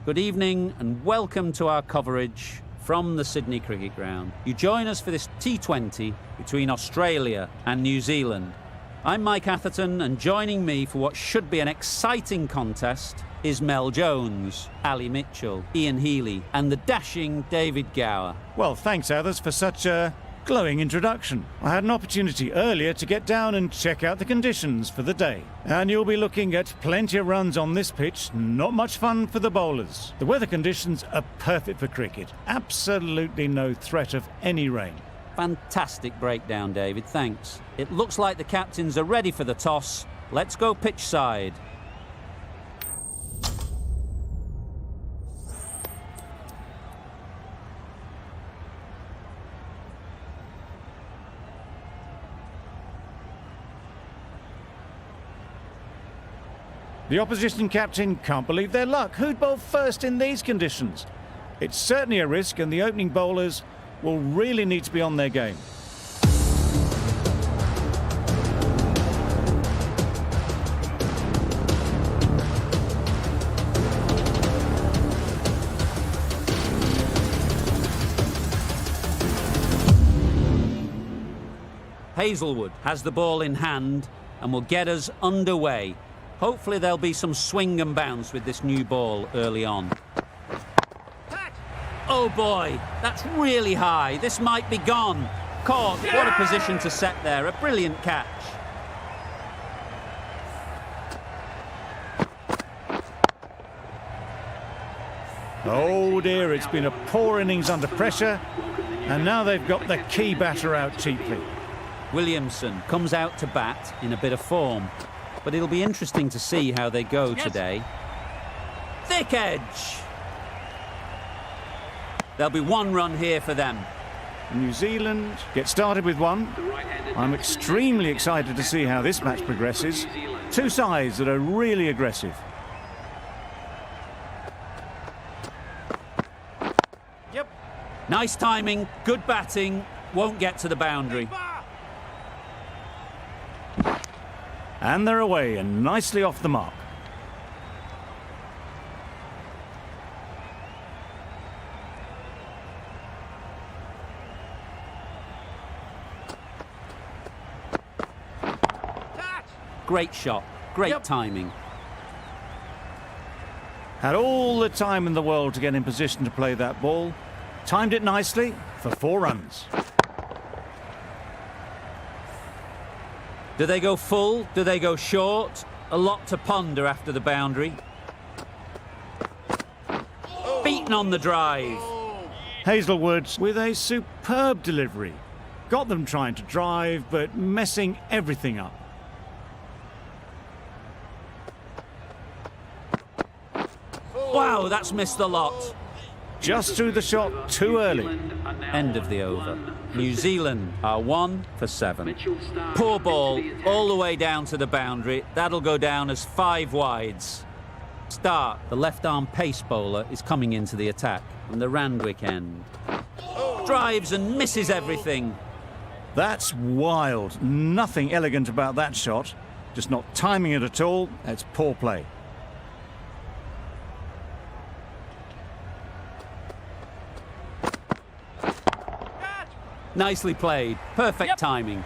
Good evening and welcome to our coverage from the Sydney Cricket Ground. You join us for this T20 between Australia and New Zealand. I'm Mike Atherton, and joining me for what should be an exciting contest is Mel Jones, Ali Mitchell, Ian Healy and the dashing David Gower. Well, thanks, Athers, for such a glowing introduction. I had an opportunity earlier to get down and check out the conditions for the day. And you'll be looking at plenty of runs on this pitch, not much fun for the bowlers. The weather conditions are perfect for cricket. Absolutely no threat of any rain. Fantastic breakdown, David, thanks. It looks like the captains are ready for the toss. Let's go pitch side. The opposition captain can't believe their luck. Who'd bowl first in these conditions? It's certainly a risk, and the opening bowlers will really need to be on their game. Hazelwood has the ball in hand and will get us underway. Hopefully there'll be some swing and bounce with this new ball early on. Oh boy, that's really high. This might be gone. Caught. What a position to set there. A brilliant catch. Oh dear, it's been a poor innings under pressure, and now they've got the key batter out cheaply. Williamson comes out to bat in a bit of form, but it'll be interesting to see how they go today. Thick edge. There'll be one run here for them. New Zealand get started with one. I'm extremely excited to see how this match progresses. Two sides that are really aggressive. Yep. Nice timing, good batting, won't get to the boundary. And they're away and nicely off the mark. Great shot, great timing. Had all the time in the world to get in position to play that ball. Timed it nicely for 4 runs. Do they go full? Do they go short? A lot to ponder after the boundary. Beaten on the drive. Hazelwood with a superb delivery. Got them trying to drive, but messing everything up. Wow, that's missed a lot. Just threw the shot too early. End of the over. New Zealand are 1 for 7. Poor ball all the way down to the boundary. That'll go down as 5 wides. Start, the left-arm pace bowler, is coming into the attack from the Randwick end. Drives and misses everything. That's wild. Nothing elegant about that shot. Just not timing it at all. It's poor play. Nicely played. Perfect timing.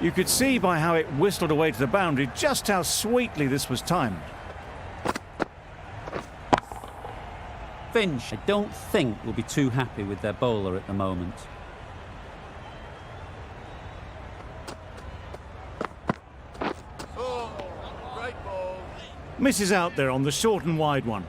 You could see by how it whistled away to the boundary just how sweetly this was timed. Finch, I don't think, will be too happy with their bowler at the moment. Misses out there on the short and wide one.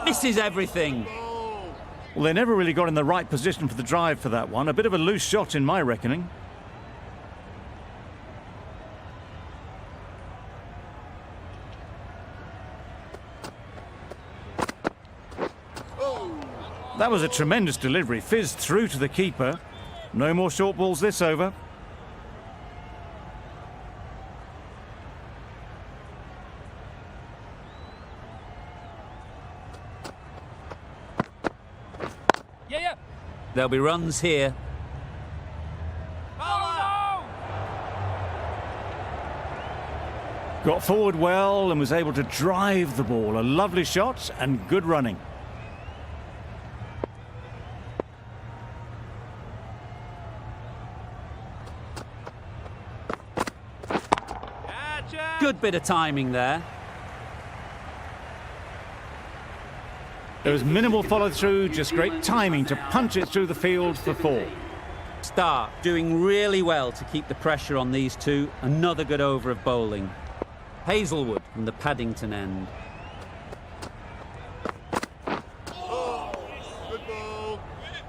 Misses everything. Well, they never really got in the right position for the drive for that one. A bit of a loose shot in my reckoning. That was a tremendous delivery. Fizzed through to the keeper. No more short balls this over. There'll be runs here. Got forward well and was able to drive the ball. A lovely shot and good running. Good bit of timing there. There was minimal follow-through, just great timing to punch it through the field for 4. Stark doing really well to keep the pressure on these two. Another good over of bowling. Hazelwood from the Paddington end.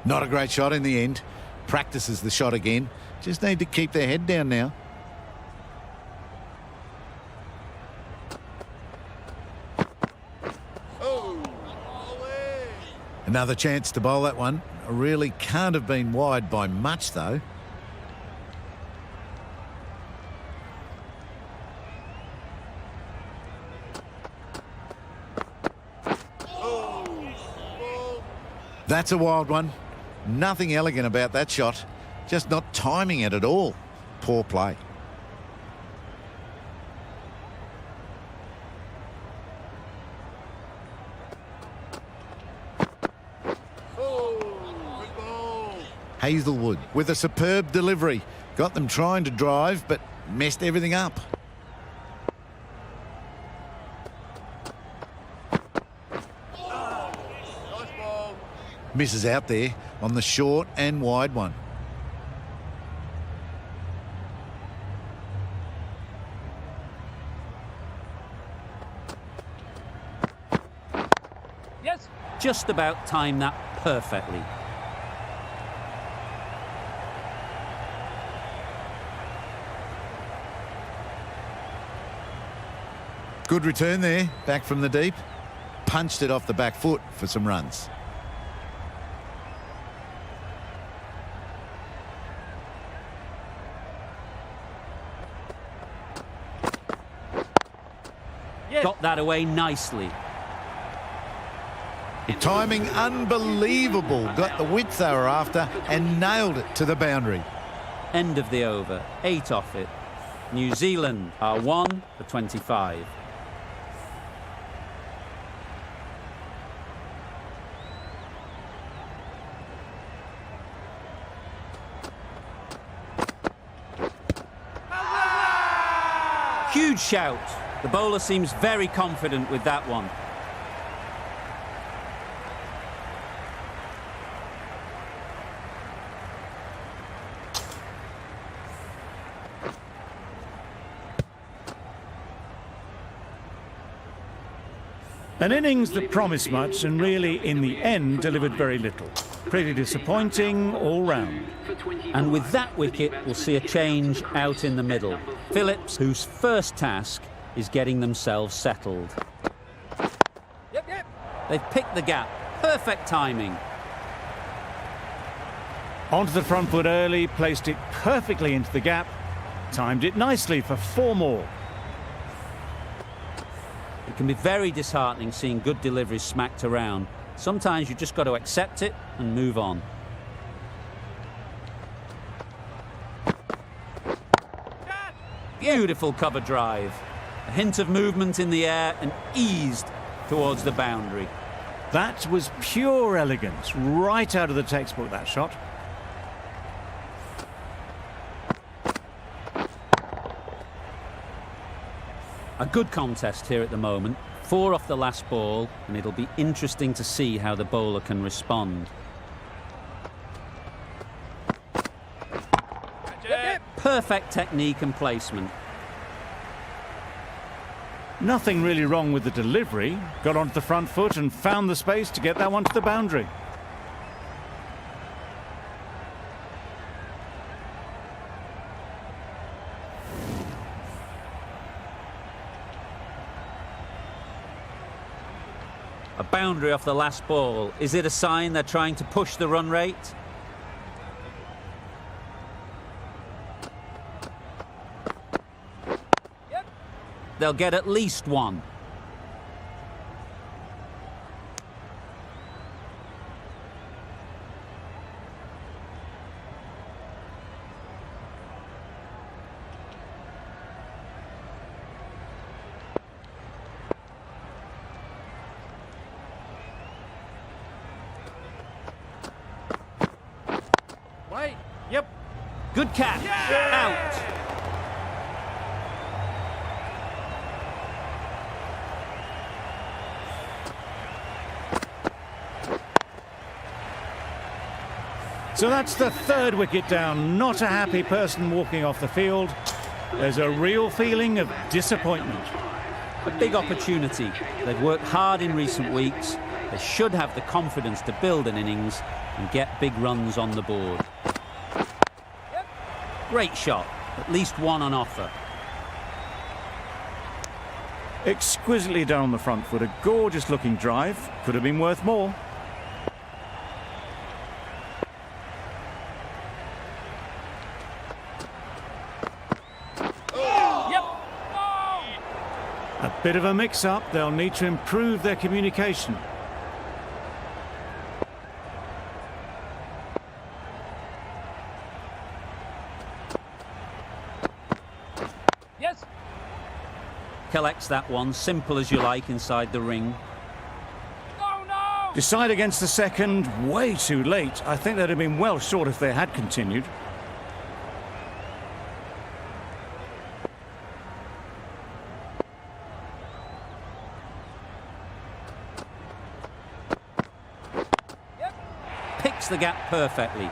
Not a great shot in the end. Practices the shot again. Just need to keep their head down now. Another chance to bowl that one. Really can't have been wide by much, though. That's a wild one. Nothing elegant about that shot. Just not timing it at all. Poor play. Hazelwood with a superb delivery. Got them trying to drive, but messed everything up. Misses out there on the short and wide one. Yes. Just about timed that perfectly. Good return there, back from the deep. Punched it off the back foot for some runs. Got that away nicely. Timing unbelievable. Got the width they were after and nailed it to the boundary. End of the over. 8 off it. New Zealand are 1 for 25. Huge shout. The bowler seems very confident with that one. An innings that promised much and really, in the end, delivered very little. Pretty disappointing all round. And with that wicket, we'll see a change out in the middle. Phillips, whose first task is getting themselves settled. They've picked the gap. Perfect timing. Onto the front foot early, placed it perfectly into the gap. Timed it nicely for 4 more. It can be very disheartening seeing good deliveries smacked around. Sometimes you just got to accept it and move on. Beautiful cover drive. A hint of movement in the air and eased towards the boundary. That was pure elegance, right out of the textbook, that shot. A good contest here at the moment. 4 off the last ball, and it'll be interesting to see how the bowler can respond. Perfect technique and placement. Nothing really wrong with the delivery. Got onto the front foot and found the space to get that one to the boundary. A boundary off the last ball. Is it a sign they're trying to push the run rate? They'll get at least 1. Good catch. Out. So that's the third wicket down. Not a happy person walking off the field. There's a real feeling of disappointment. A big opportunity. They've worked hard in recent weeks. They should have the confidence to build an innings and get big runs on the board. Great shot. At least one on offer. Exquisitely done on the front foot. A gorgeous looking drive. Could have been worth more. A bit of a mix-up. They'll need to improve their communication. Yes. Collects that one, simple as you like, inside the ring. No! Decide against the second, way too late. I think they'd have been well short if they had continued. Picks the gap perfectly.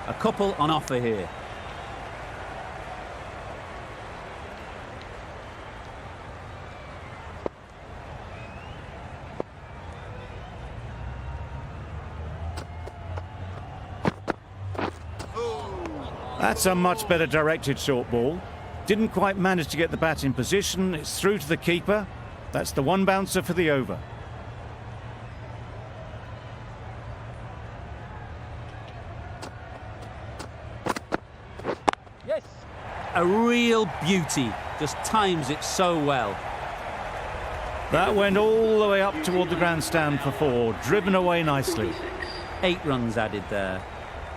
A couple on offer here. That's a much better directed short ball. Didn't quite manage to get the bat in position. It's through to the keeper. That's the one bouncer for the over. Yes. A real beauty. Just times it so well. That went all the way up toward the grandstand for 4. Driven away nicely. 8 runs added there.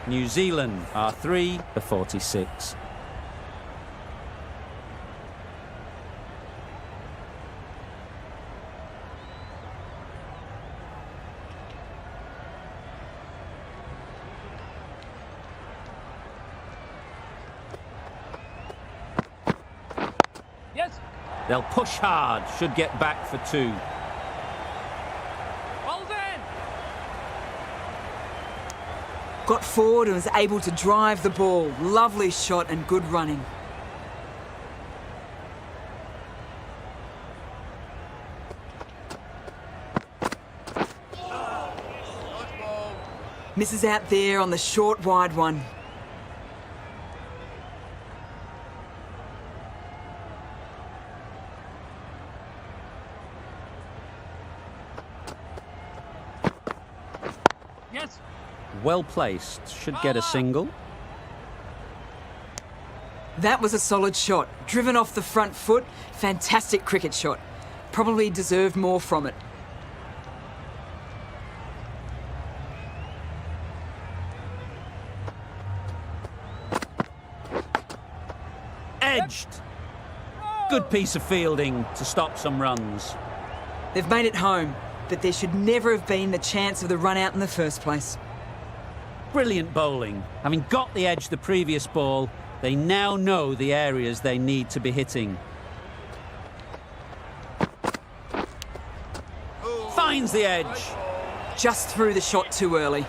New Zealand are 3 for 46. Yes. They'll push hard, should get back for 2. Got forward and was able to drive the ball. Lovely shot and good running. Misses out there on the short wide one. Yes. Well placed, should get a single. That was a solid shot. Driven off the front foot. Fantastic cricket shot. Probably deserved more from it. Edged. Good piece of fielding to stop some runs. They've made it home, but there should never have been the chance of the run out in the first place. Brilliant bowling. Having got the edge the previous ball, they now know the areas they need to be hitting. Finds the edge. Just threw the shot too early.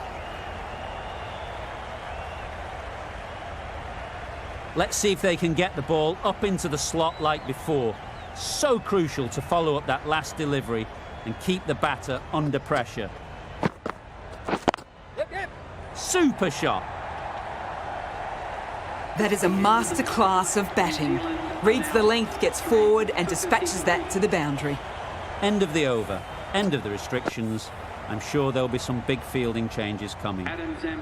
Let's see if they can get the ball up into the slot like before. So crucial to follow up that last delivery and keep the batter under pressure. Super shot. That is a masterclass of batting. Reads the length, gets forward and dispatches that to the boundary. End of the over. End of the restrictions. I'm sure there'll be some big fielding changes coming.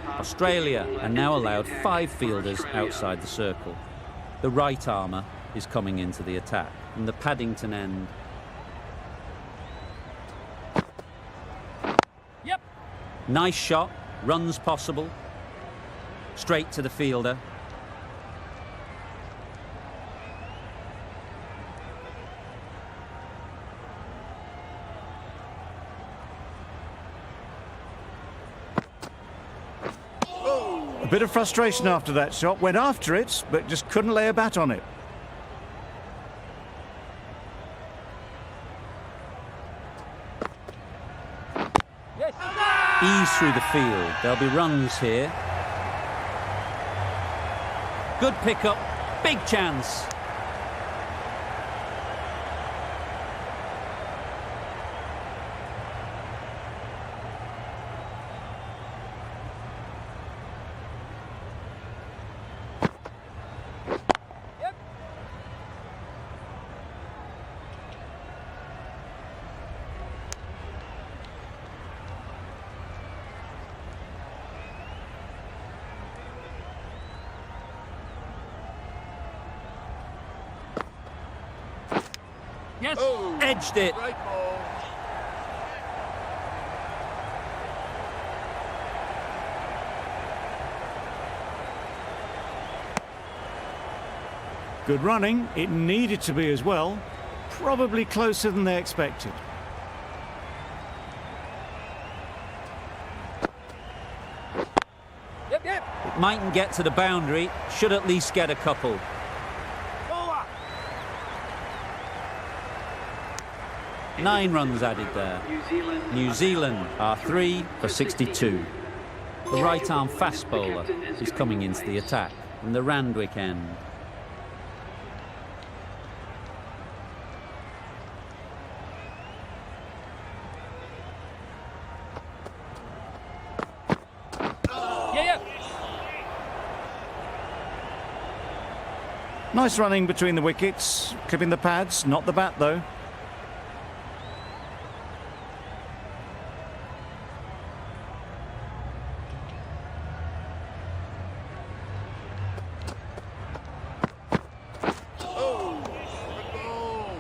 Australia are now allowed 5 fielders outside the circle. The right armour is coming into the attack from the Paddington end. Yep. Nice shot. Runs possible. Straight to the fielder. bit of frustration after that shot. Went after it, but just couldn't lay a bat on it. Ease through the field. There'll be runs here. Good pickup. Big chance. Yes. Oh, Edged it. great ball. Good running. It needed to be as well. Probably closer than they expected. Yep, yep. It mightn't get to the boundary. Should at least get a couple. Bowler. 9 runs added there. New Zealand are 3 for 62. The right-arm fast bowler is coming into the attack from the Randwick end. Yeah, yeah. Nice running between the wickets. Clipping the pads, not the bat though. Oh, good ball.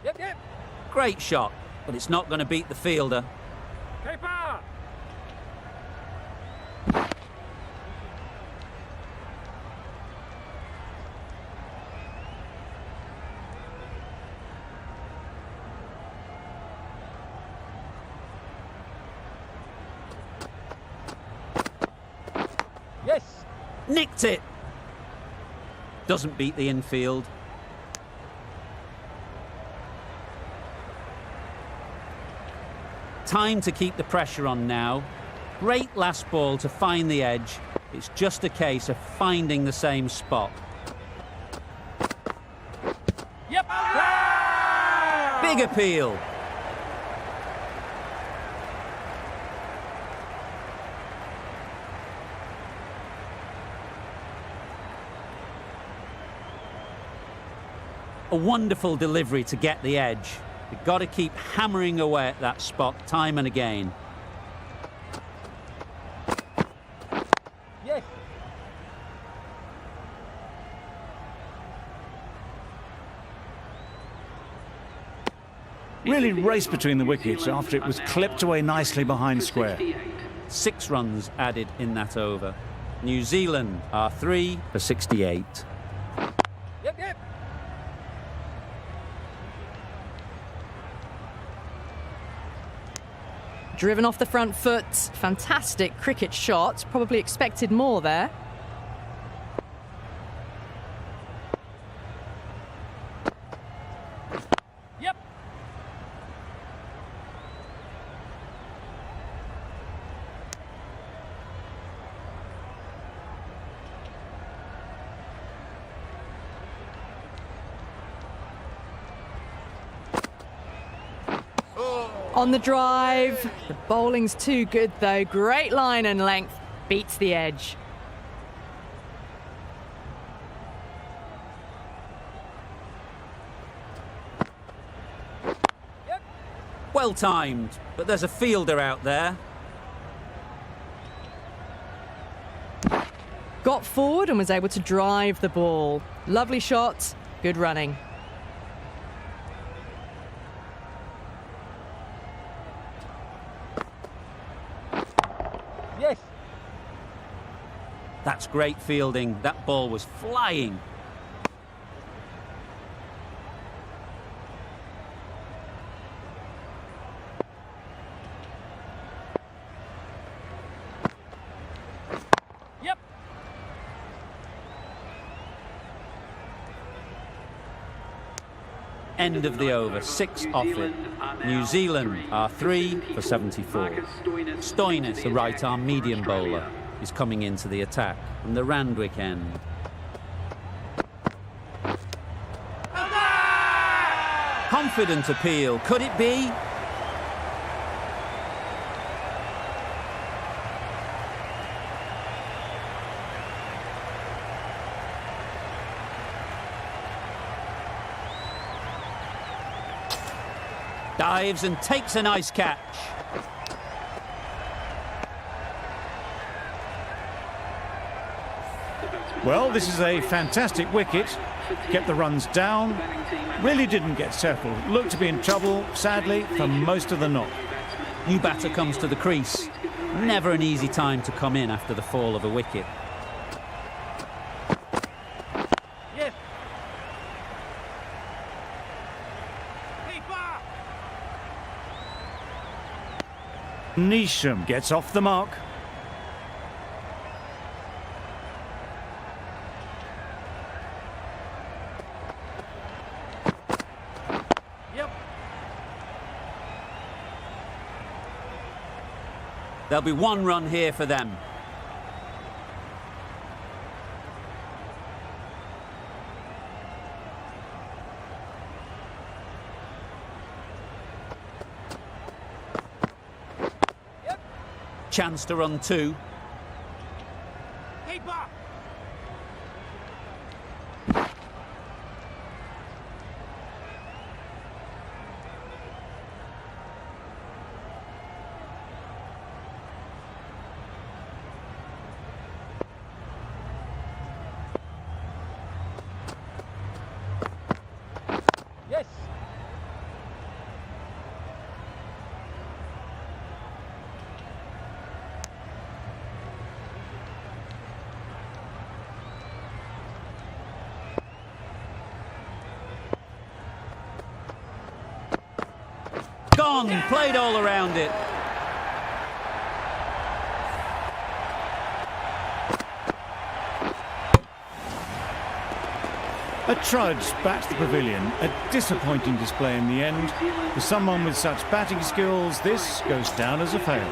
Yep, yep. Great shot, but it's not going to beat the fielder. Keeper. Yes. Nicked it. Doesn't beat the infield. Time to keep the pressure on now. Great last ball to find the edge. It's just a case of finding the same spot. Yep. Big appeal. A wonderful delivery to get the edge. You've got to keep hammering away at that spot time and again. Yes. Really raced between the wickets after it was clipped away nicely behind square. 6 runs added in that over. New Zealand are 3 for 68. Yep, yep. Driven off the front foot. Fantastic cricket shot. Probably expected more there. Yep. On the drive. The bowling's too good though. Great line and length. Beats the edge. Well timed, but there's a fielder out there. Got forward and was able to drive the ball. Lovely shot. Good running. That's great fielding. That ball was flying. Yep. End of the over, 6 off it. New Zealand are 3 for 74. Stoinis, a right-arm medium bowler, is coming into the attack from the Randwick end. Confident appeal, could it be? Dives and takes a nice catch. Well, this is a fantastic wicket. Kept the runs down. Really didn't get settled. Looked to be in trouble, sadly, for most of the knock. New batter comes to the crease. Never an easy time to come in after the fall of a wicket. Yes. Keeper. Neesham gets off the mark. Yep. There'll be 1 run here for them. Yep. Chance to run 2. Keeper. Yes. Gone, played all around it. A trudge back to the pavilion. A disappointing display in the end. For someone with such batting skills, this goes down as a fail.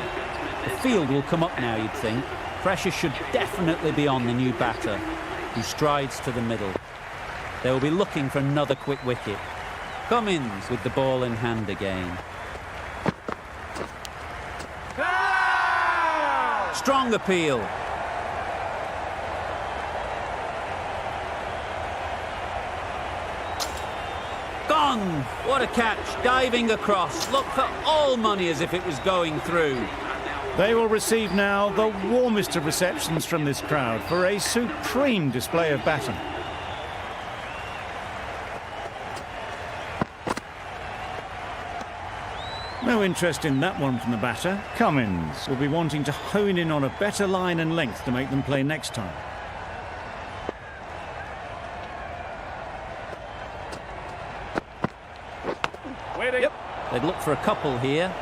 The field will come up now, you'd think. Pressure should definitely be on the new batter, who strides to the middle. They will be looking for another quick wicket. Cummins with the ball in hand again. Strong appeal. Gone! What a catch, diving across. Looked for all money as if it was going through. They will receive now the warmest of receptions from this crowd for a supreme display of batting. No interest in that one from the batter. Cummins will be wanting to hone in on a better line and length to make them play next time. Waiting. Yep. They'd look for a couple here.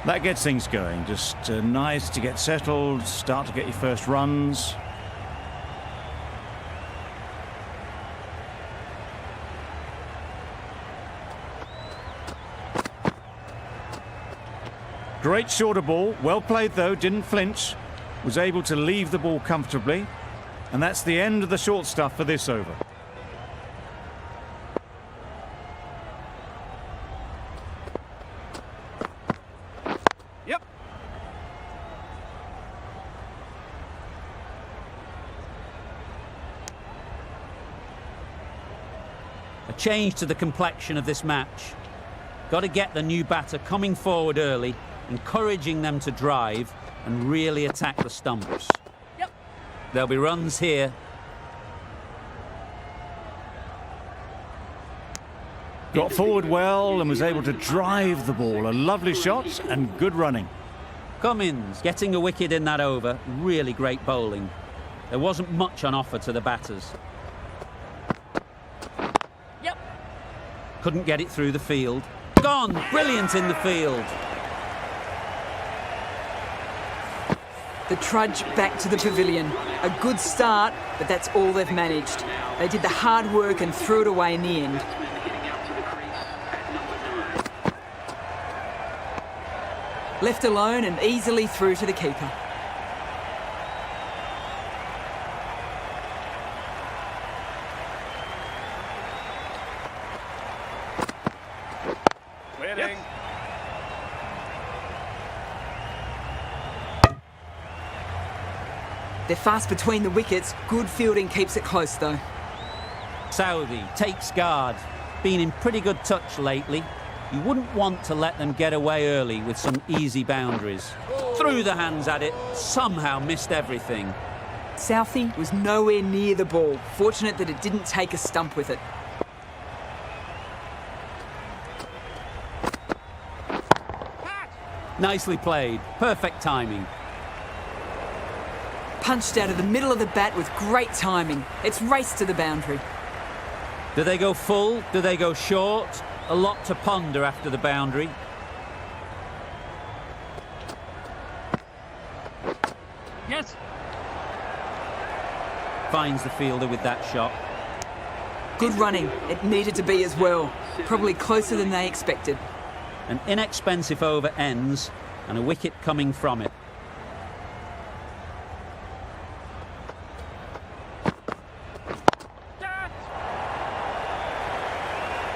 That gets things going. Just nice to get settled, start to get your first runs. Great shorter ball, well played though, didn't flinch, was able to leave the ball comfortably, and that's the end of the short stuff for this over. Yep. A change to the complexion of this match. Got to get the new batter coming forward early, encouraging them to drive and really attack the stumps. Yep. There'll be runs here. Got forward well and was able to drive the ball. A lovely shot and good running. Cummins getting a wicket in that over. Really great bowling. There wasn't much on offer to the batters. Yep. Couldn't get it through the field. Gone! Brilliant in the field. The trudge back to the pavilion. A good start, but that's all they've managed. They did the hard work and threw it away in the end. Left alone and easily through to the keeper. Waiting. They're fast between the wickets. Good fielding keeps it close though. Saudi takes guard. Been in pretty good touch lately. You wouldn't want to let them get away early with some easy boundaries. Threw the hands at it, somehow missed everything. Southey was nowhere near the ball. Fortunate that it didn't take a stump with it. Nicely played, perfect timing. Punched out of the middle of the bat with great timing. It's raced to the boundary. Do they go full? Do they go short? A lot to ponder after the boundary. Yes. Finds the fielder with that shot. Good running. It needed to be as well. Probably closer than they expected. An inexpensive over ends and a wicket coming from it.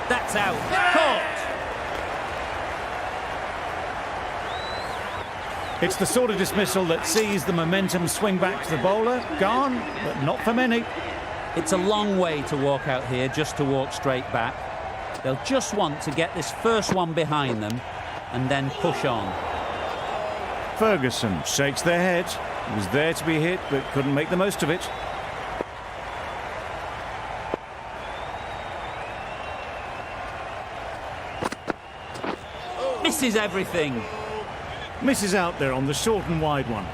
That's out. Caught. It's the sort of dismissal that sees the momentum swing back to the bowler. Gone, but not for many. It's a long way to walk out here just to walk straight back. They'll just want to get this first one behind them and then push on. Ferguson shakes their head. He was there to be hit, but couldn't make the most of it. Misses everything. Misses out there on the short and wide one.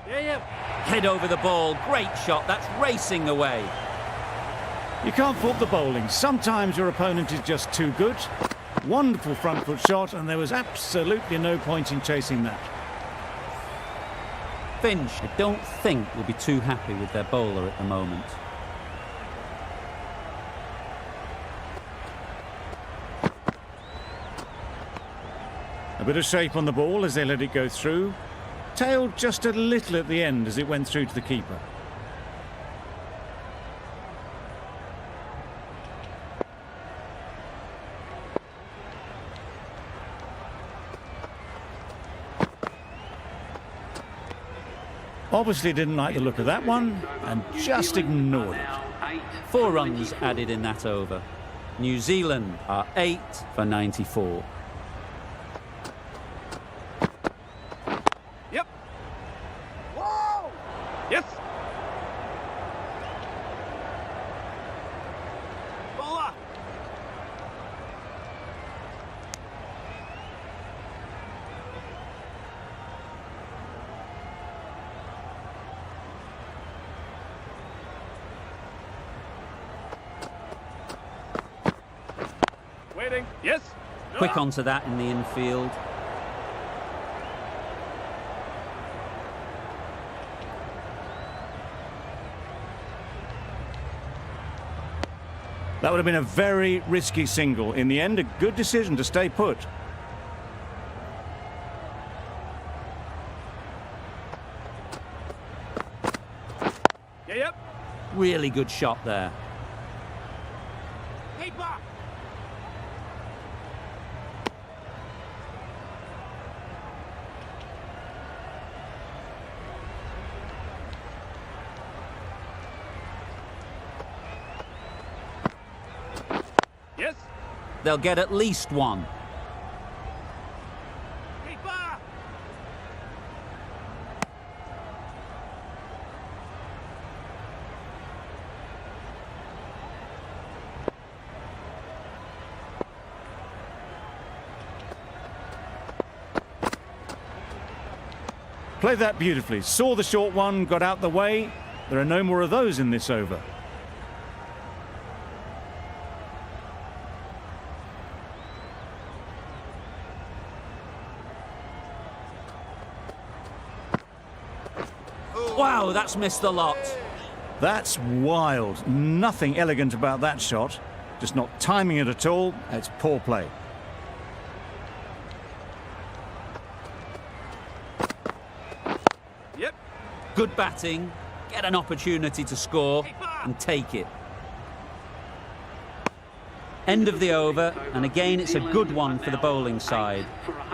Yeah. Head over the ball. Great shot. That's racing away. You can't fault the bowling. Sometimes your opponent is just too good. Wonderful front foot shot, and there was absolutely no point in chasing that. Finch, I don't think, will be too happy with their bowler at the moment. A bit of shape on the ball as they let it go through. Tailed just a little at the end as it went through to the keeper. Obviously didn't like the look of that one and just ignored it. 4 runs added in that over. New Zealand are 8 for 94. Yep. Whoa. Yes. Bowler. Waiting. Yes. Quick onto that in the infield. That would have been a very risky single. In the end, a good decision to stay put. Yep. Really good shot there. Keeper. Yes. They'll get at least one. Keeper. Played that beautifully. Saw the short one, got out the way. There are no more of those in this over. Wow, that's missed a lot. That's wild. Nothing elegant about that shot. Just not timing it at all. It's poor play. Yep. Good batting, get an opportunity to score and take it. End of the over, and again it's a good one for the bowling side,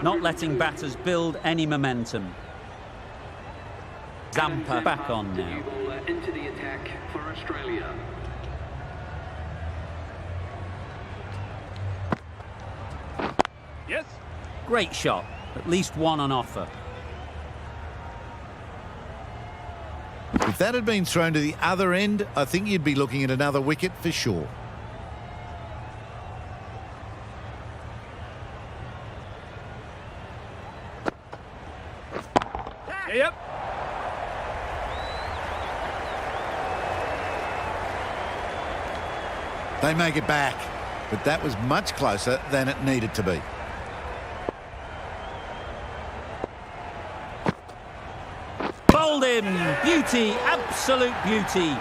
not letting batters build any momentum. Zampa back on now. Into the attack for Australia. Yes. Great shot, at least one on offer. If that had been thrown to the other end, I think you'd be looking at another wicket for sure. Yep. They make it back, but that was much closer than it needed to be. Bowled him! Beauty, absolute beauty.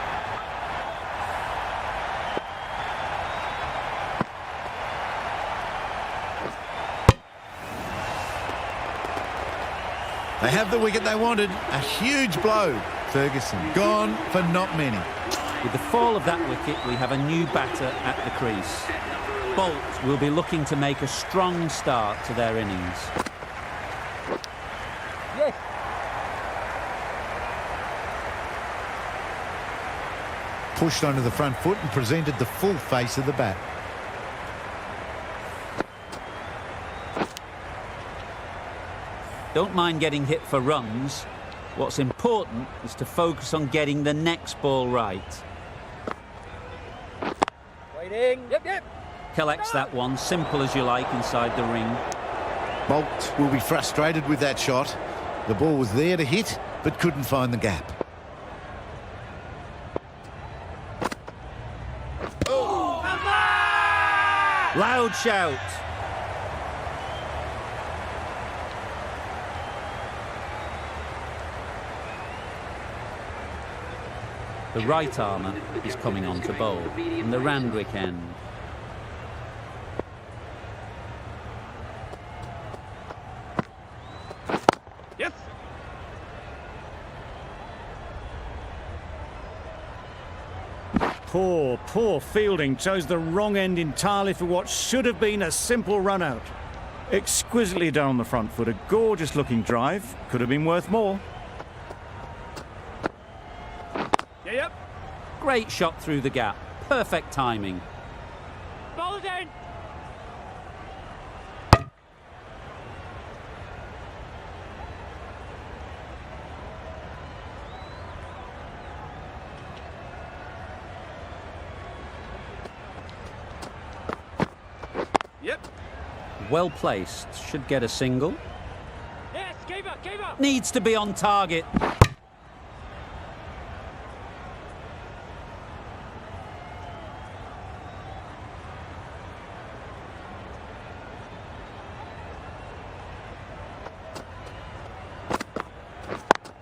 They have the wicket they wanted. A huge blow. Ferguson gone for not many. With the fall of that wicket, we have a new batter at the crease. Bolt will be looking to make a strong start to their innings. Yes. Pushed onto the front foot and presented the full face of the bat. Don't mind getting hit for runs. What's important is to focus on getting the next ball right. Waiting. Yep. Collects that one, simple as you like, inside the ring. Bolt will be frustrated with that shot. The ball was there to hit, but couldn't find the gap. Loud shout. The right armour is coming on to bowl in the Randwick end. Yes. Poor fielding. Chose the wrong end entirely for what should have been a simple run out. Exquisitely down the front foot. A gorgeous looking drive. Could have been worth more. Yep. Great shot through the gap. Perfect timing. Ball it in. Yep. Well placed. Should get a single. Yes, keeper. Needs to be on target.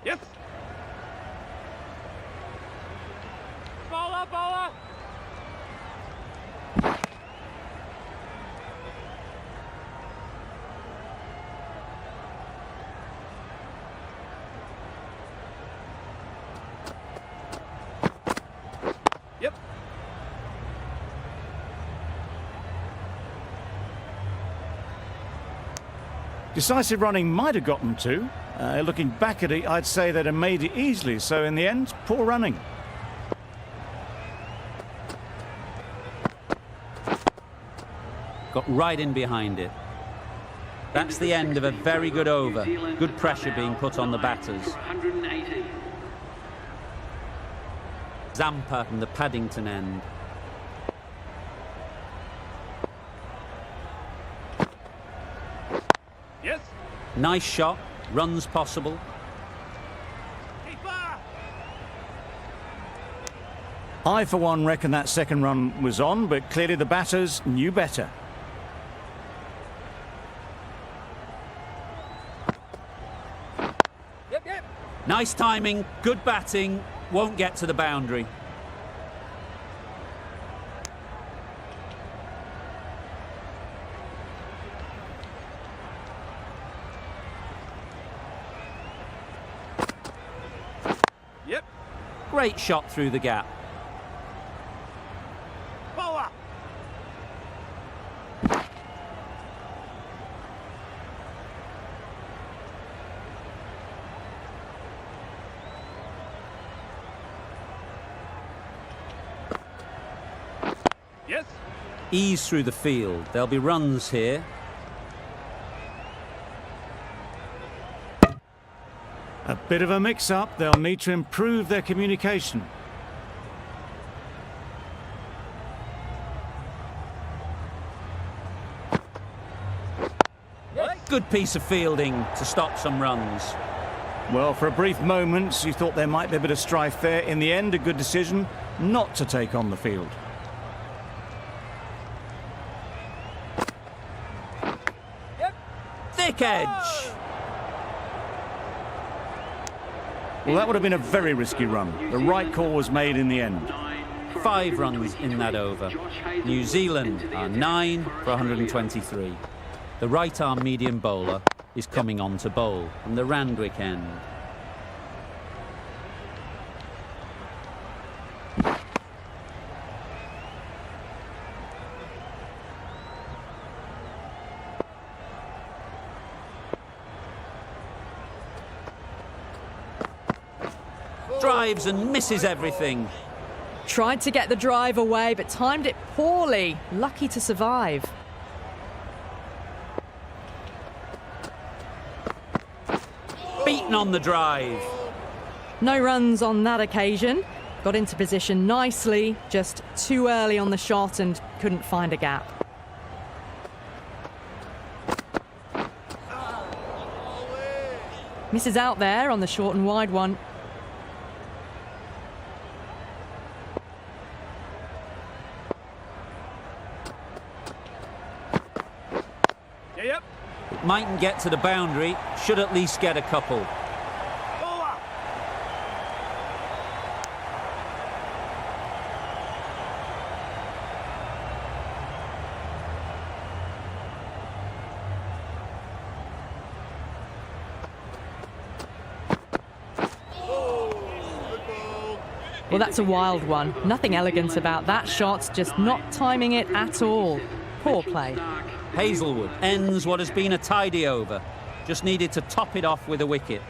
Yes. Bowler. Yep. Decisive running might have gotten two. Looking back at it, I'd say they'd have made it easily. So in the end, poor running. Got right in behind it. That's the end of a very good over. Good pressure being put on the batters. 180. Zampa from the Paddington end. Yes. Nice shot. Runs possible. I, for one, reckon that second run was on, but clearly the batters knew better. Yep. Nice timing, good batting, won't get to the boundary. Yep. Great shot through the gap. Bowler. Yes. Ease through the field. There'll be runs here. A bit of a mix-up. They'll need to improve their communication. Good piece of fielding to stop some runs. Well, for a brief moment, you thought there might be a bit of strife there. In the end, a good decision not to take on the field. Thick edge. Well, that would have been a very risky run. The right call was made in the end. 5 runs in that over. New Zealand are 9 for 123. The right-arm medium bowler is coming on to bowl from the Randwick end. Drives and misses everything. Tried to get the drive away, but timed it poorly. Lucky to survive. Beaten on the drive. No runs on that occasion. Got into position nicely, just too early on the shot and couldn't find a gap. Misses out there on the short and wide one. Yep. It mightn't get to the boundary, should at least get a couple. Bowler. Well, that's a wild one. Nothing elegant about that shot, just not timing it at all. Poor play. Hazelwood ends what has been a tidy over. Just needed to top it off with a wicket.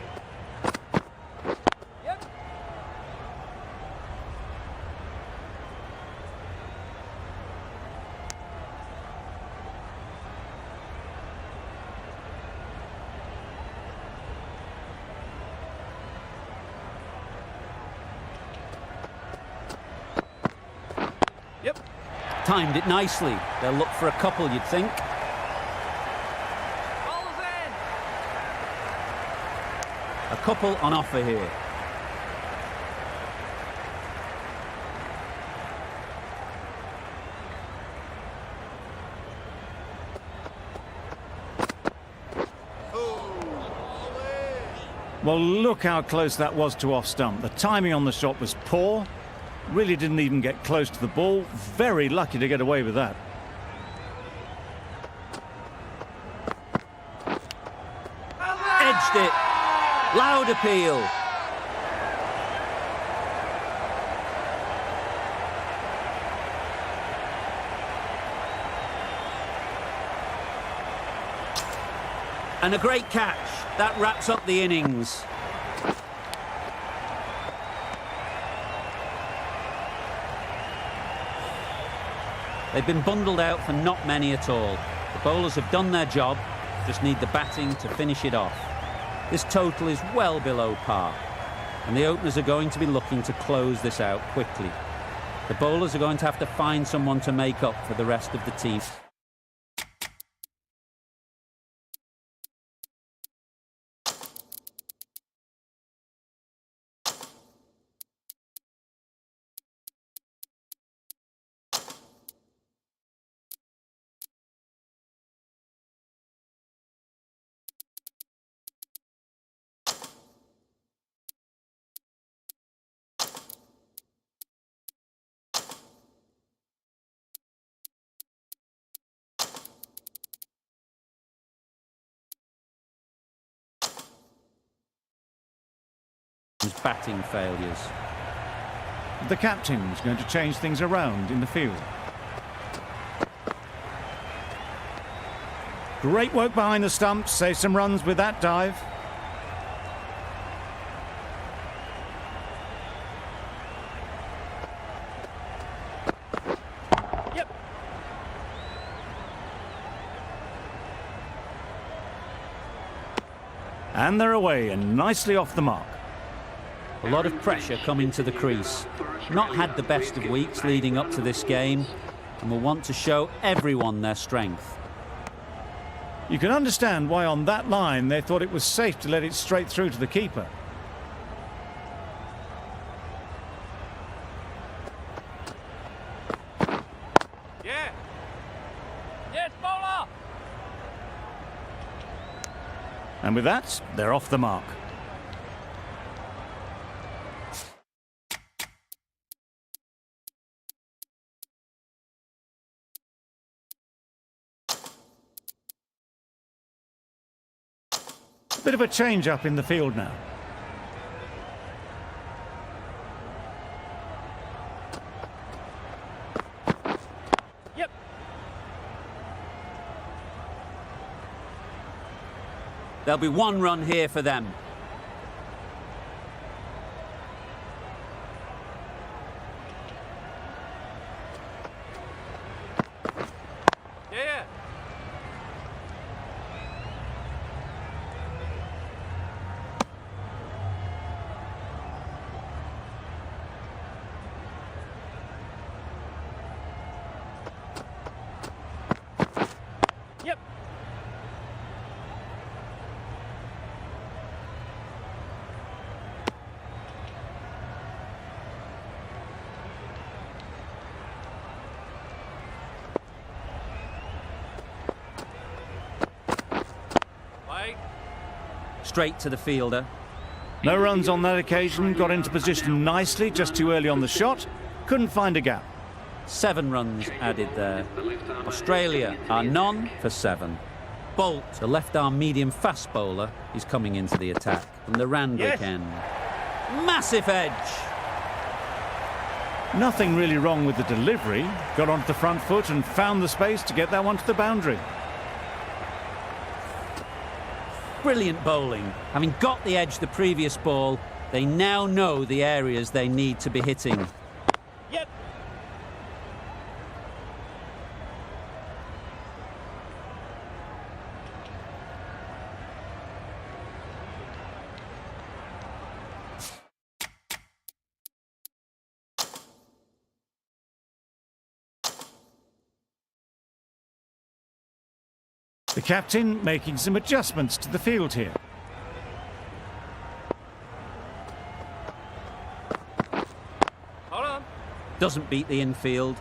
Yep. Timed it nicely. They'll look for a couple, you'd think. Bowl's in. A couple on offer here. Well, look how close that was to off stump. The timing on the shot was poor. Really didn't even get close to the ball. Very lucky to get away with that. Edged it. Loud appeal. And a great catch. That wraps up the innings. They've been bundled out for not many at all. The bowlers have done their job, just need the batting to finish it off. This total is well below par, and the openers are going to be looking to close this out quickly. The bowlers are going to have to find someone to make up for the rest of the team. his batting failures. The captain's going to change things around in the field. Great work behind the stumps, save some runs with that dive. Yep. And they're away and nicely off the mark. A lot of pressure coming to the crease. Not had the best of weeks leading up to this game and will want to show everyone their strength. You can understand why on that line they thought it was safe to let it straight through to the keeper. Yeah. Yes, bowler. And with that, they're off the mark. Bit of a change up in the field now. Yep. There'll be one run here for them. Yeah. Yep. Wait. Straight to the fielder. No runs on that occasion, got into position nicely, just too early on the shot. Couldn't find a gap. 7 runs added there. Australia are none for 7. Bolt, the left-arm medium fast bowler, is coming into the attack from the Randwick Yes. end. Massive edge. Nothing really wrong with the delivery. Got onto the front foot and found the space to get that one to the boundary. Brilliant bowling. Having got the edge the previous ball, they now know the areas they need to be hitting. Yep. The captain making some adjustments to the field here. Hold on. Doesn't beat the infield.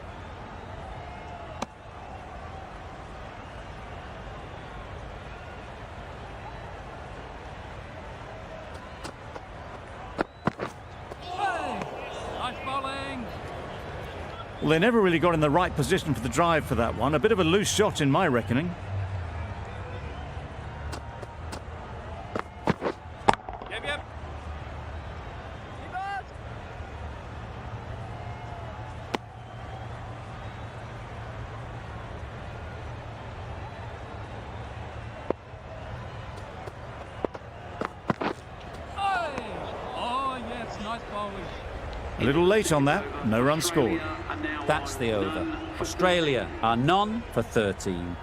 Nice bowling. Well, they never really got in the right position for the drive for that one. A bit of a loose shot in my reckoning. Yep, yep. Keep on. Oh, yes, nice bowling. A little late on that, no run scored. That's the over. Australia are none for 13.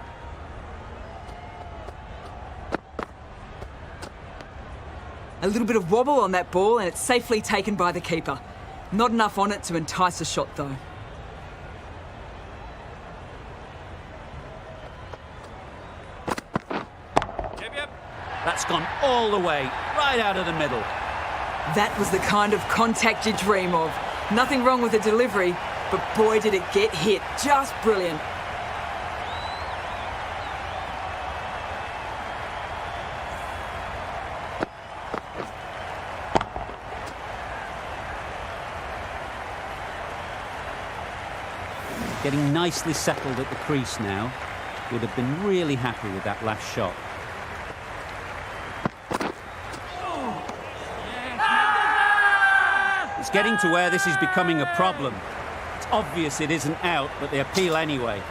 A little bit of wobble on that ball and it's safely taken by the keeper. Not enough on it to entice a shot though. Yep, yep. That's gone all the way, right out of the middle. That was the kind of contact you dream of. Nothing wrong with the delivery, but boy did it get hit. Just brilliant. Getting nicely settled at the crease now. Would have been really happy with that last shot. getting to where this is becoming a problem. It's obvious it isn't out, but they appeal anyway.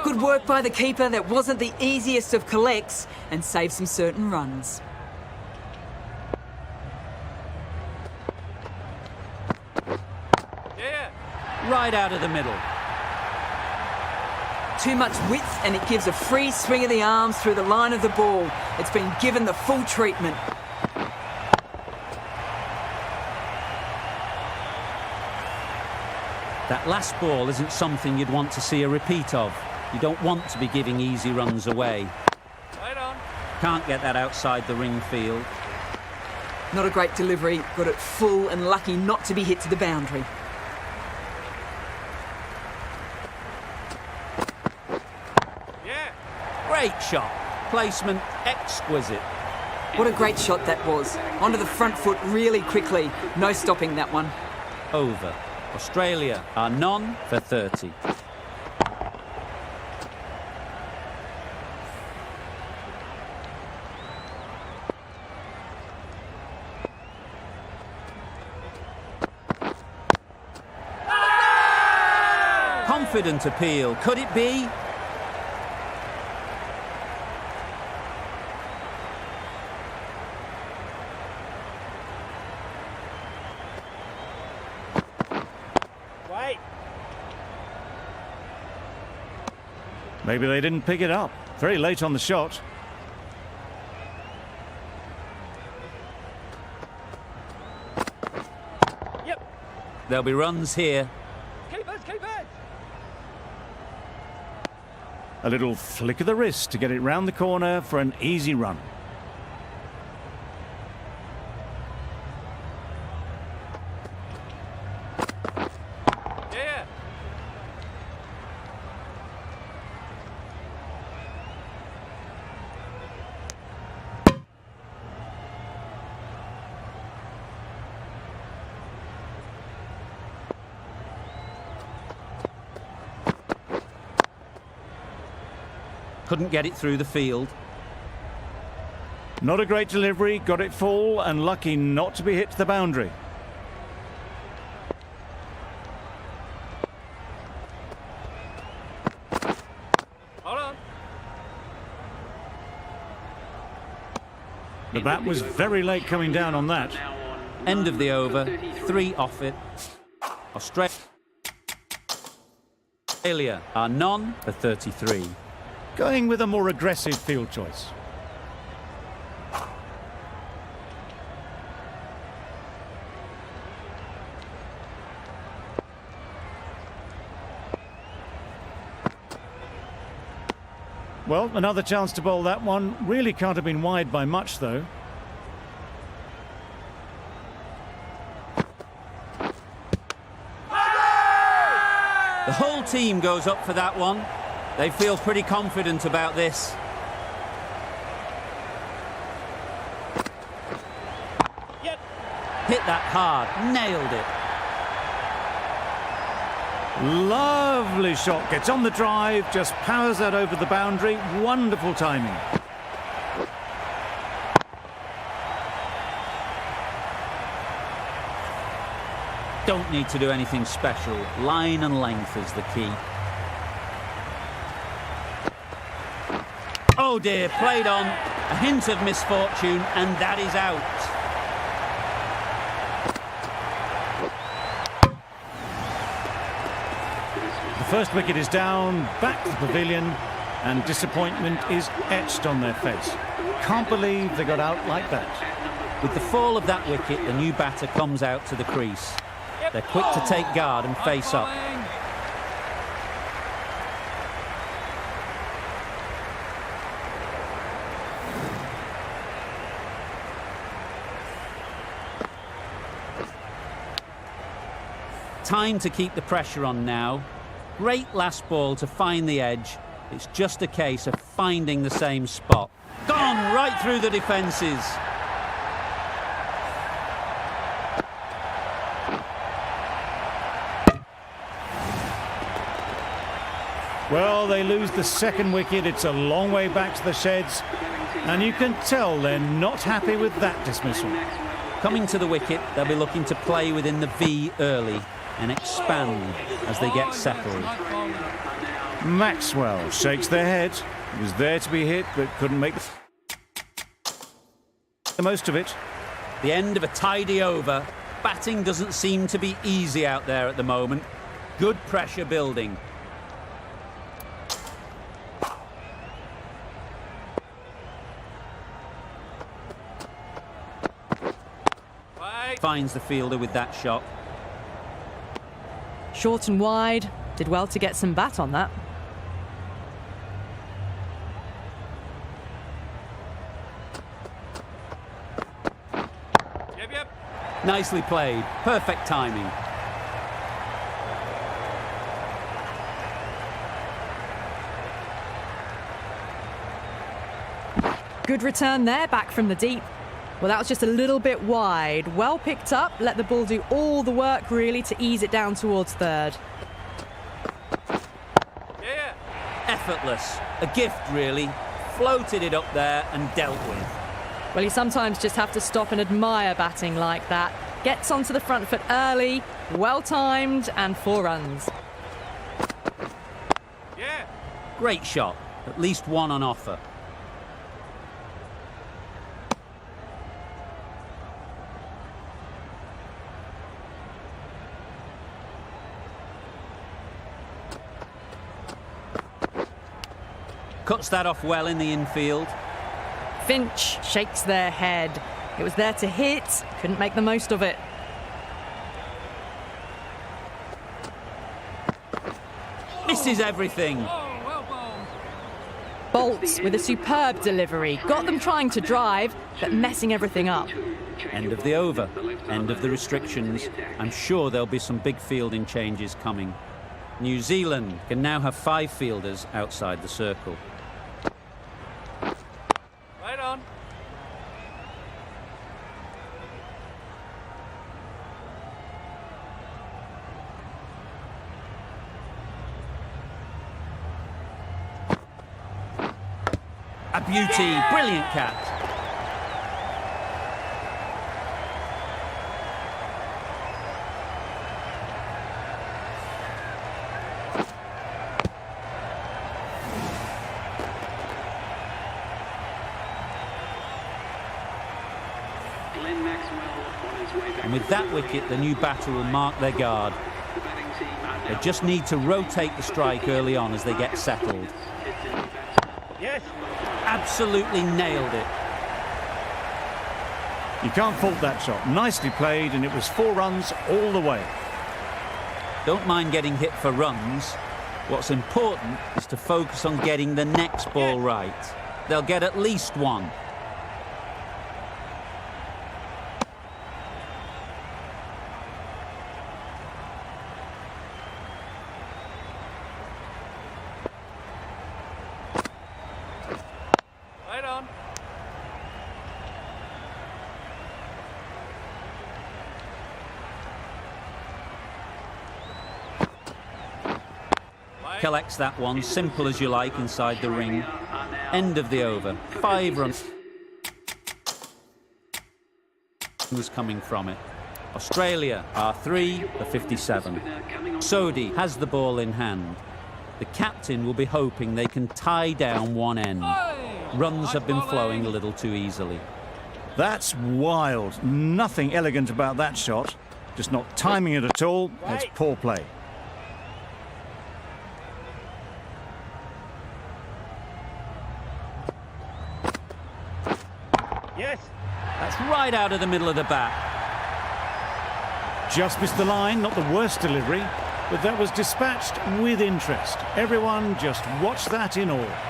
Good work by the keeper. That wasn't the easiest of collects and saved some certain runs. Yeah. Right out of the middle. Too much width and it gives a free swing of the arms through the line of the ball. It's been given the full treatment. That last ball isn't something you'd want to see a repeat of. You don't want to be giving easy runs away. Right on. Can't get that outside the ring field. Not a great delivery. Got it full and lucky not to be hit to the boundary. Yeah. Great shot. Placement exquisite. What a great shot that was. Onto the front foot really quickly. No stopping that one. Over. Australia are none for 30. Confident appeal. Could it be? Wait. Maybe they didn't pick it up. Very late on the shot. Yep. There'll be runs here. Keepers, keepers. A little flick of the wrist to get it round the corner for an easy run. Yeah. Couldn't get it through the field. Not a great delivery, got it full and lucky not to be hit to the boundary. Hold on. The bat was very late coming down on that. End of the over. 3 off it. Australia are none for 33. Going with a more aggressive field choice. Well, another chance to bowl that one. Really can't have been wide by much, though. The whole team goes up for that one. They feel pretty confident about this. Yep. Hit that hard. Nailed it. Lovely shot. Gets on the drive, just powers that over the boundary. Wonderful timing. Don't need to do anything special. Line and length is the key. Oh dear, played on. A hint of misfortune, and that is out. The first wicket is down, back to the pavilion, and disappointment is etched on their face. Can't believe they got out like that. With the fall of that wicket, the new batter comes out to the crease. They're quick to take guard and face up. Time to keep the pressure on now. Great last ball to find the edge. It's just a case of finding the same spot. Gone right through the defences. Well, they lose the second wicket. It's a long way back to the sheds. And you can tell they're not happy with that dismissal. Coming to the wicket, they'll be looking to play within the V early and expand as they get settled. Maxwell shakes their head. He was there to be hit, but couldn't make the most of it. The end of a tidy over. Batting doesn't seem to be easy out there at the moment. Good pressure building. Finds the fielder with that shot. Short and wide. Did well to get some bat on that. Yep, yep. Nicely played. Perfect timing. Good return there, back from the deep. Well, that was just a little bit wide. Well picked up, let the ball do all the work, really, to ease it down towards third. Yeah. Effortless. A gift, really. Floated it up there and dealt with. Well, you sometimes just have to stop and admire batting like that. Gets onto the front foot early, well-timed, and 4 runs. Yeah. Great shot. At least one on offer. Cuts that off well in the infield. Finch shakes their head. It was there to hit, couldn't make the most of it. Misses everything. Oh, well bowled. Bolts with a superb delivery. Got them trying to drive, but messing everything up. End of the over. End of the restrictions. I'm sure there'll be some big fielding changes coming. New Zealand can now have 5 fielders outside the circle. Right on. A beauty. Brilliant catch. And with that wicket, the new batter will mark their guard. They just need to rotate the strike early on as they get settled. Yes. Absolutely nailed it. You can't fault that shot. Nicely played, and it was 4 runs all the way. Don't mind getting hit for runs. What's important is to focus on getting the next ball right. They'll get at least 1. Right on. Collects that one, simple as you like, inside the ring. End of the over. 5 runs was coming from it. Australia are 3 for 57. Sodhi has the ball in hand. The captain will be hoping they can tie down one end. Runs have been flowing a little too easily. That's wild. Nothing elegant about that shot. Just not timing it at all. It's poor play. Yes. That's right out of the middle of the bat. Just missed the line, not the worst delivery, but that was dispatched with interest. Everyone just watched that in awe.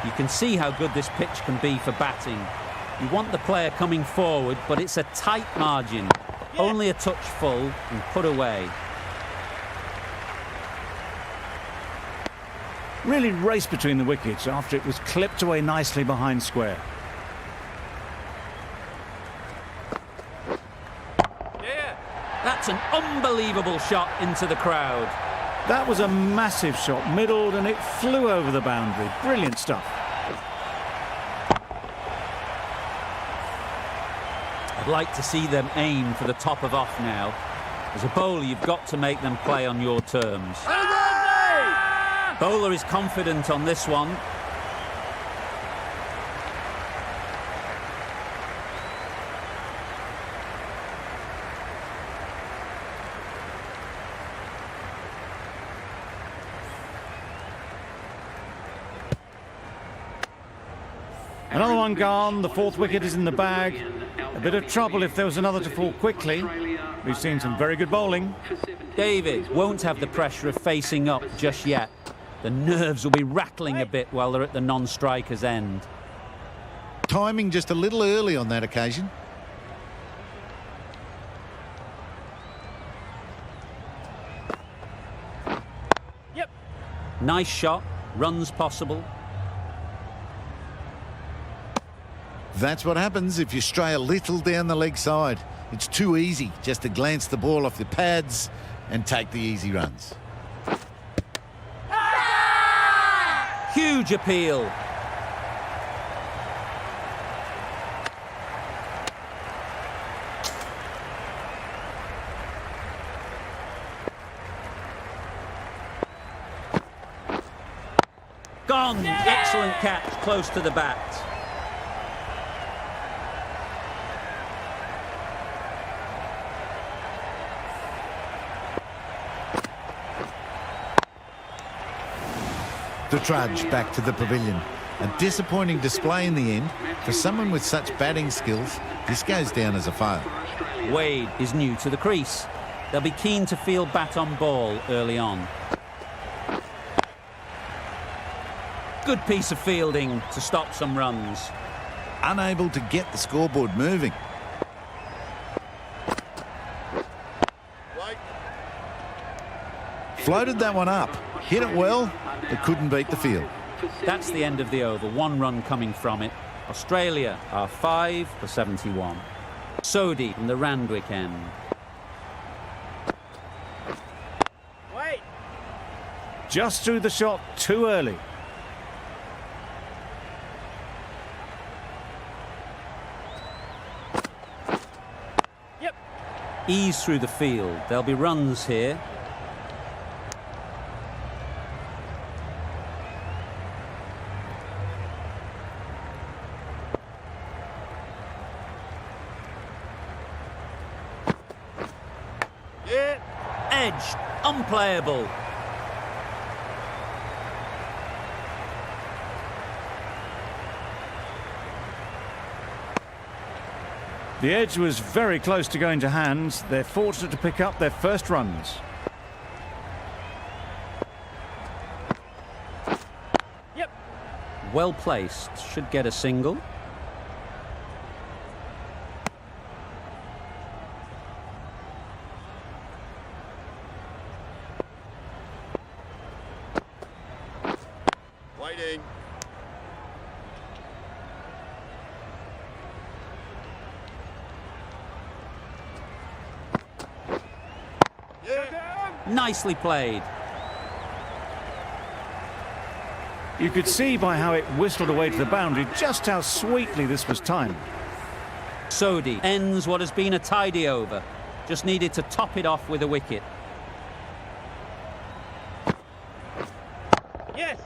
You can see how good this pitch can be for batting. You want the player coming forward, but it's a tight margin. Only a touch full and put away. Really raced between the wickets after it was clipped away nicely behind square. Yeah. That That's an unbelievable shot into the crowd. That was a massive shot, middled, and it flew over the boundary. Brilliant stuff. I'd like to see them aim for the top of off now. As a bowler, you've got to make them play on your terms. Bowler is confident on this one. Another one gone, the fourth wicket is in the bag. A bit of trouble if there was another to fall quickly. We've seen some very good bowling. David won't have the pressure of facing up just yet. The nerves will be rattling a bit while they're at the non-striker's end. Timing just a little early on that occasion. Yep. Nice shot, runs possible. That's what happens if you stray a little down the leg side. It's too easy just to glance the ball off the pads and take the easy runs. Huge appeal. Gone. Excellent catch, close to the bat. The trudge back to the pavilion. A disappointing display in the end. For someone with such batting skills, this goes down as a fail. Wade is new to the crease. They'll be keen to field bat on ball early on. Good piece of fielding to stop some runs. Unable to get the scoreboard moving. Floated that one up. Hit it well, but couldn't beat the field. That's the end of the over. 1 run coming from it. Australia are 5 for 71. Sodhi from the Randwick end. Wait. Just threw the shot too early. Yep. Ease through the field. There'll be runs here. Edged, unplayable. The edge was very close to going to hands. They're fortunate to pick up their first runs. Yep. Well placed. Should get a single. Waiting. Nicely played. You could see by how it whistled away to the boundary just how sweetly this was timed. Sodhi ends what has been a tidy over. Just needed to top it off with a wicket. Yes.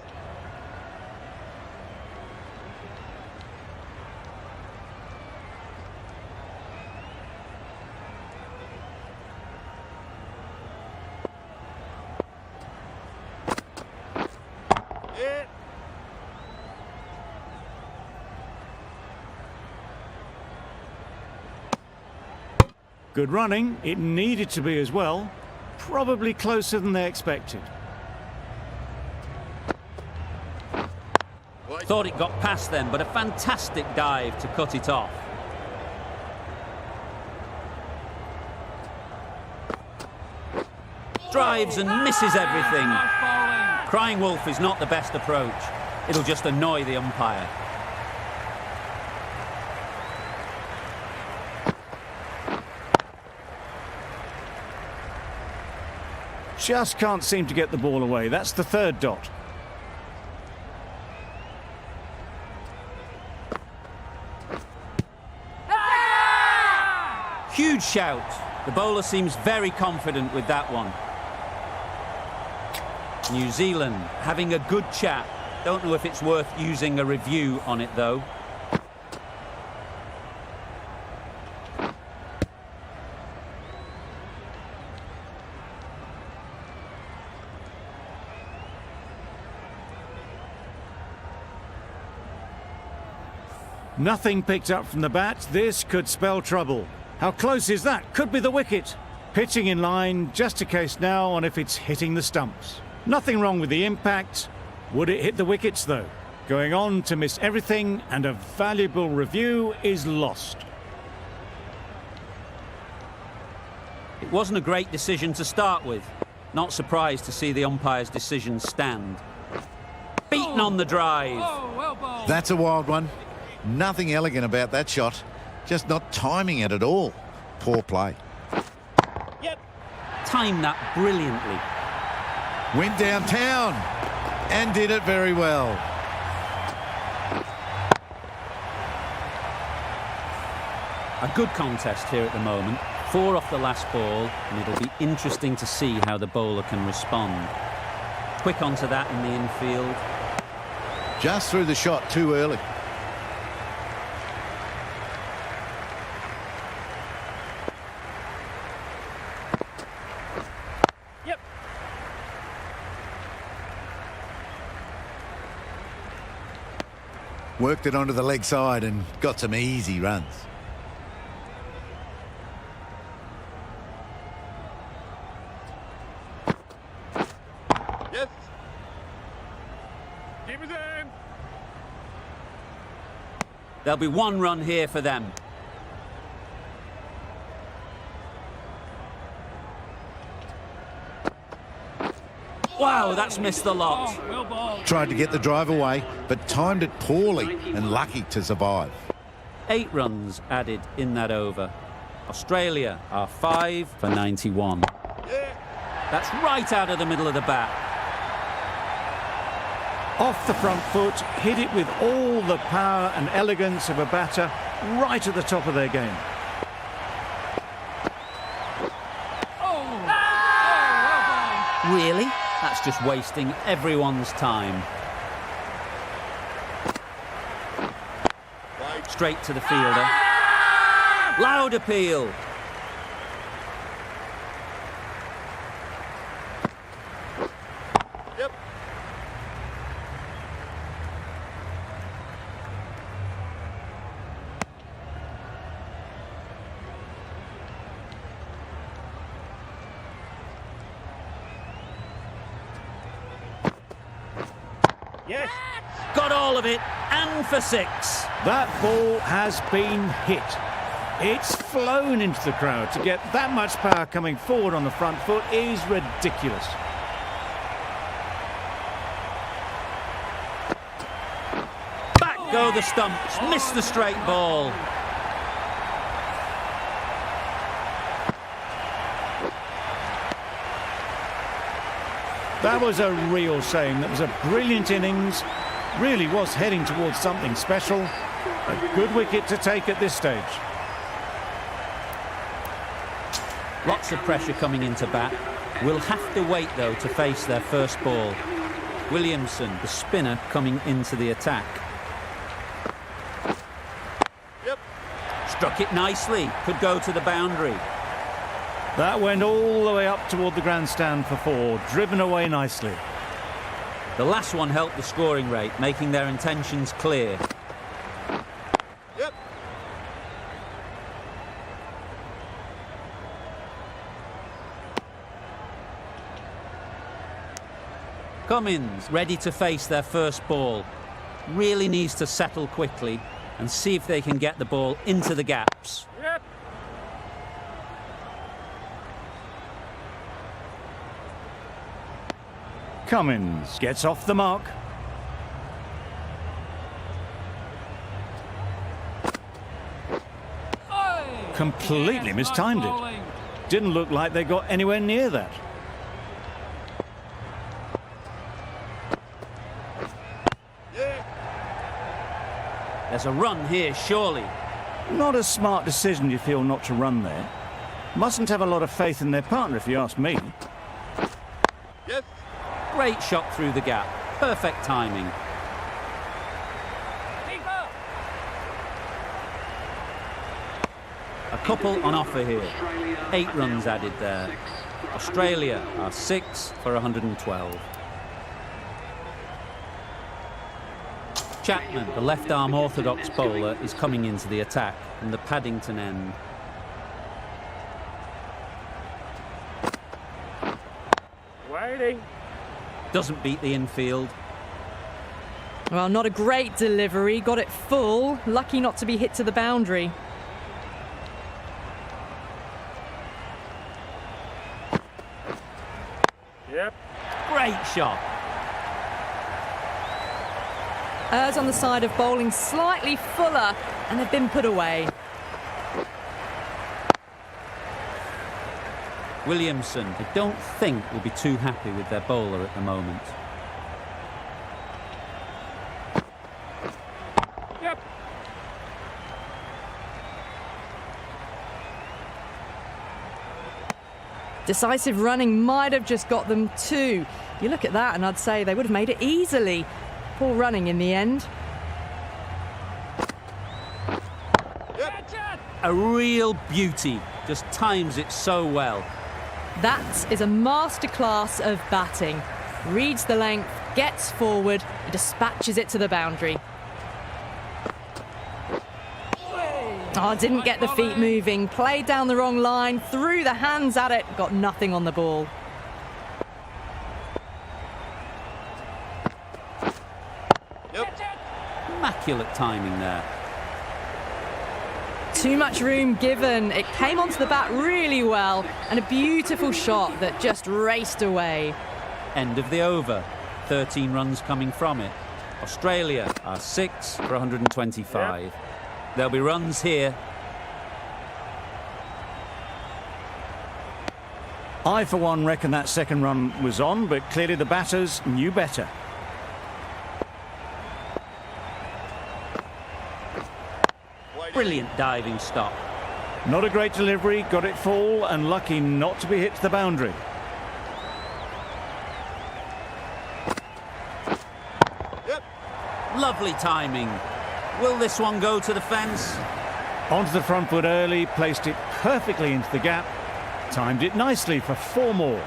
Good running. It needed to be as well. Probably closer than they expected. Thought it got past them, but a fantastic dive to cut it off. Drives and misses everything. Crying wolf is not the best approach. It'll just annoy the umpire. Just can't seem to get the ball away. That's the third dot. Huge shout. The bowler seems very confident with that one. New Zealand having a good chat. Don't know if it's worth using a review on it though. Nothing picked up from the bat. This could spell trouble. How close is that? Could be the wicket. Pitching in line, just a case now on if it's hitting the stumps. Nothing wrong with the impact. Would it hit the wickets though? Going on to miss everything, and a valuable review is lost. It wasn't a great decision to start with. Not surprised to see the umpire's decision stand. Beaten on the drive. That's a wild one. Nothing elegant about that shot. Just not timing it at all. Poor play. Yep. Timed that brilliantly. Went downtown and did it very well. A good contest here at the moment. 4 off the last ball, and it'll be interesting to see how the bowler can respond. Quick onto that in the infield. Just threw the shot too early. Yep. Worked it onto the leg side and got some easy runs. Yes. Keep it in. There'll be 1 run here for them. Wow, that's missed the lot. Tried to get the drive away, but timed it poorly and lucky to survive. 8 runs added in that over. Australia are 5 for 91. That's right out of the middle of the bat. Off the front foot, hit it with all the power and elegance of a batter, right at the top of their game. Really? That's just wasting everyone's time. Straight to the fielder. Loud appeal. Yep. Yes. Got all of it, and for 6. That ball has been hit. It's flown into the crowd. To get that much power coming forward on the front foot is ridiculous. Back go the stumps, miss the straight ball. That was a real shame. That was a brilliant innings. Really was heading towards something special. A good wicket to take at this stage. Lots of pressure coming into bat. Will have to wait though to face their first ball. Williamson, the spinner, coming into the attack. Yep. Struck it nicely, could go to the boundary. That went all the way up toward the grandstand for 4, driven away nicely. The last one helped the scoring rate, making their intentions clear. Yep. Cummins, ready to face their first ball. Really needs to settle quickly and see if they can get the ball into the gaps. Yep. Cummins gets off the mark. Completely mistimed it. Didn't look like they got anywhere near that. There's a run here, surely. Not a smart decision, you feel, not to run there. Mustn't have a lot of faith in their partner, if you ask me. Yes. Great shot through the gap. Perfect timing. A couple on offer here. 8 runs added there. Australia are 6 for 112. Chapman, the left-arm orthodox bowler, is coming into the attack from the Paddington end. Waiting. Doesn't beat the infield. Well, not a great delivery. Got it full. Lucky not to be hit to the boundary. Yep. Great shot. Errs on the side of bowling slightly fuller, and they've been put away. Williamson, I don't think, will be too happy with their bowler at the moment. Yep. Decisive running might have just got them 2. You look at that and I'd say they would have made it easily. Poor running in the end. A real beauty. Just times it so well. That is a masterclass of batting. Reads the length, gets forward, and dispatches it to the boundary. Oh, didn't get the feet moving. Played down the wrong line, threw the hands at it, got nothing on the ball. Immaculate timing there. Too much room given. It came onto the bat really well, and a beautiful shot that just raced away. End of the over. 13 runs coming from it. Australia are 6 for 125. There'll be runs here. I, for one, reckon that second run was on, but clearly the batters knew better. Brilliant diving stop. Not a great delivery, got it full, and lucky not to be hit to the boundary. Lovely timing. Will this one go to the fence? Onto the front foot early, placed it perfectly into the gap, timed it nicely for 4 more.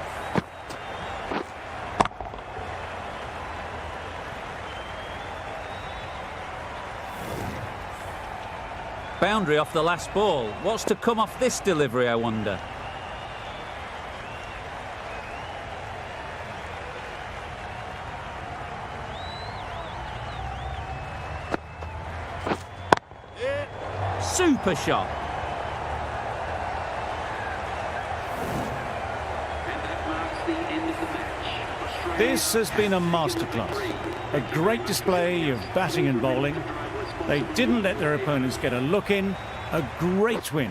Boundary off the last ball. What's to come off this delivery, I wonder? Super shot. And that marks the end of the match. Australia This has been a masterclass. A great display of batting and bowling. They didn't let their opponents get a look in. A great win.